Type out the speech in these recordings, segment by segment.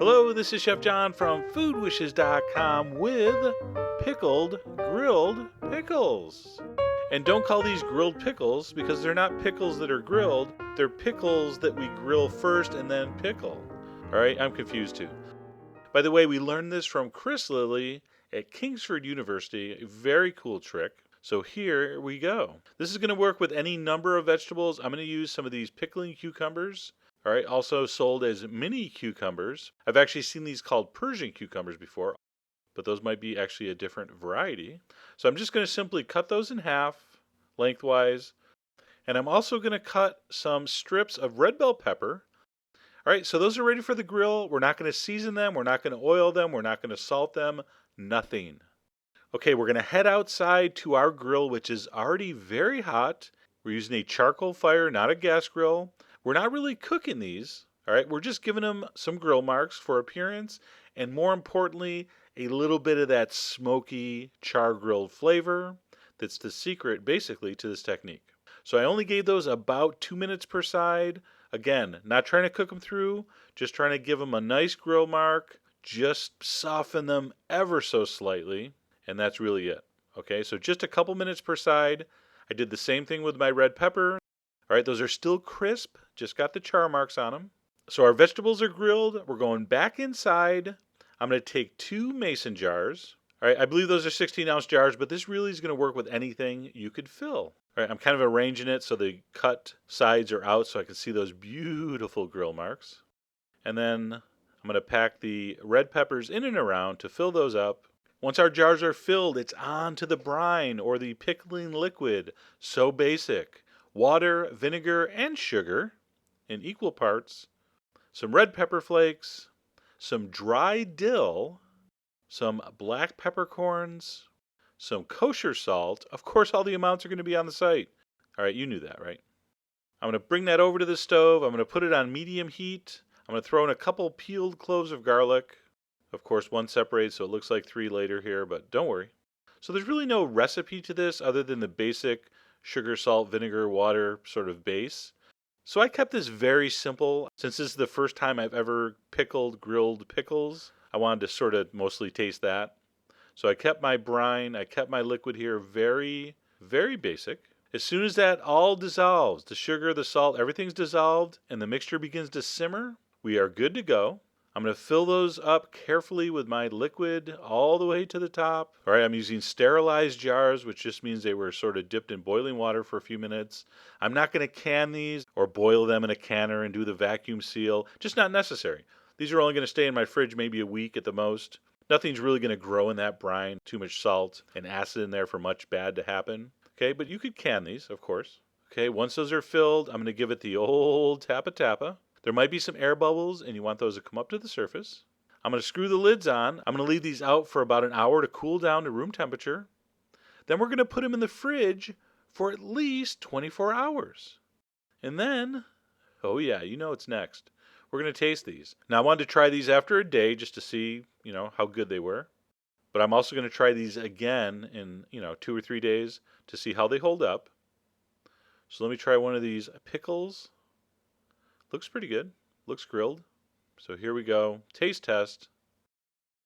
Hello, this is Chef John from foodwishes.com with pickled grilled pickles. And don't call these grilled pickles because they're not pickles that are grilled. They're pickles that we grill first and then pickle. All right, I'm confused too. By the way, we learned this from Chris Lilly at Kingsford University. A very cool trick. So here we go. This is going to work with any number of vegetables. I'm going to use some of these pickling cucumbers. All right, also sold as mini cucumbers. I've actually seen these called Persian cucumbers before, but those might be actually a different variety. So I'm just going to simply cut those in half lengthwise. And I'm also going to cut some strips of red bell pepper. All right, so those are ready for the grill. We're not going to season them. We're not going to oil them. We're not going to salt them. Nothing. Okay, we're going to head outside to our grill, which is already very hot. We're using a charcoal fire, not a gas grill. We're not really cooking these, all right? We're just giving them some grill marks for appearance, and more importantly, a little bit of that smoky char-grilled flavor that's the secret, basically, to this technique. So I only gave those about 2 minutes per side. Again, not trying to cook them through, just trying to give them a nice grill mark, just soften them ever so slightly, and that's really it. Okay, so just a couple minutes per side. I did the same thing with my red pepper. All right, those are still crisp, just got the char marks on them. So our vegetables are grilled. We're going back inside. I'm going to take 2 mason jars. All right, I believe those are 16-ounce jars, but this really is going to work with anything you could fill. All right, I'm kind of arranging it so the cut sides are out so I can see those beautiful grill marks. And then I'm going to pack the red peppers in and around to fill those up. Once our jars are filled, it's on to the brine or the pickling liquid. So basic. Water, vinegar, and sugar in equal parts, some red pepper flakes, some dry dill, some black peppercorns, some kosher salt. Of course, all the amounts are going to be on the site. All right, you knew that, right? I'm going to bring that over to the stove. I'm going to put it on medium heat. I'm going to throw in a couple peeled cloves of garlic. Of course, one separates, so it looks like 3 later here, but don't worry. So there's really no recipe to this other than the basic sugar, salt, vinegar, water sort of base. So I kept this very simple. Since this is the first time I've ever pickled grilled pickles, I wanted to sort of mostly taste that. So I kept my brine, I kept my liquid here very, very basic. As soon as that all dissolves, the sugar, the salt, everything's dissolved, and the mixture begins to simmer, we are good to go. I'm going to fill those up carefully with my liquid all the way to the top. All right, I'm using sterilized jars, which just means they were sort of dipped in boiling water for a few minutes. I'm not going to can these or boil them in a canner and do the vacuum seal. Just not necessary. These are only going to stay in my fridge maybe a week at the most. Nothing's really going to grow in that brine. Too much salt and acid in there for much bad to happen. Okay, but you could can these, of course. Okay, once those are filled, I'm going to give it the old tappa-tappa. There might be some air bubbles, and you want those to come up to the surface. I'm going to screw the lids on. I'm going to leave these out for about an hour to cool down to room temperature. Then we're going to put them in the fridge for at least 24 hours. And then, oh yeah, you know what's next. We're going to taste these. Now, I wanted to try these after a day just to see, how good they were. But I'm also going to try these again in, 2 or 3 days to see how they hold up. So let me try one of these pickles. Looks pretty good. Looks grilled. So here we go. Taste test.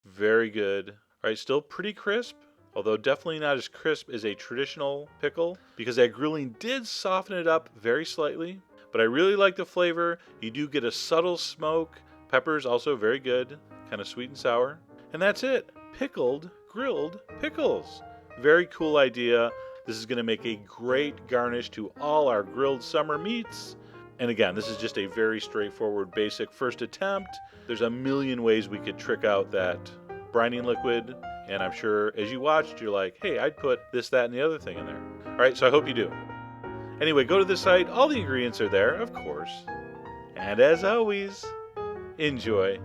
Very good. All right, still pretty crisp, although definitely not as crisp as a traditional pickle because that grilling did soften it up very slightly. But I really like the flavor. You do get a subtle smoke. Pepper's also very good, kind of sweet and sour. And that's it. Pickled grilled pickles. Very cool idea. This is going to make a great garnish to all our grilled summer meats. And again, this is just a very straightforward, basic first attempt. There's a million ways we could trick out that brining liquid. And I'm sure as you watched, you're like, hey, I'd put this, that, and the other thing in there. All right, so I hope you do. Anyway, go to the site. All the ingredients are there, of course. And as always, enjoy.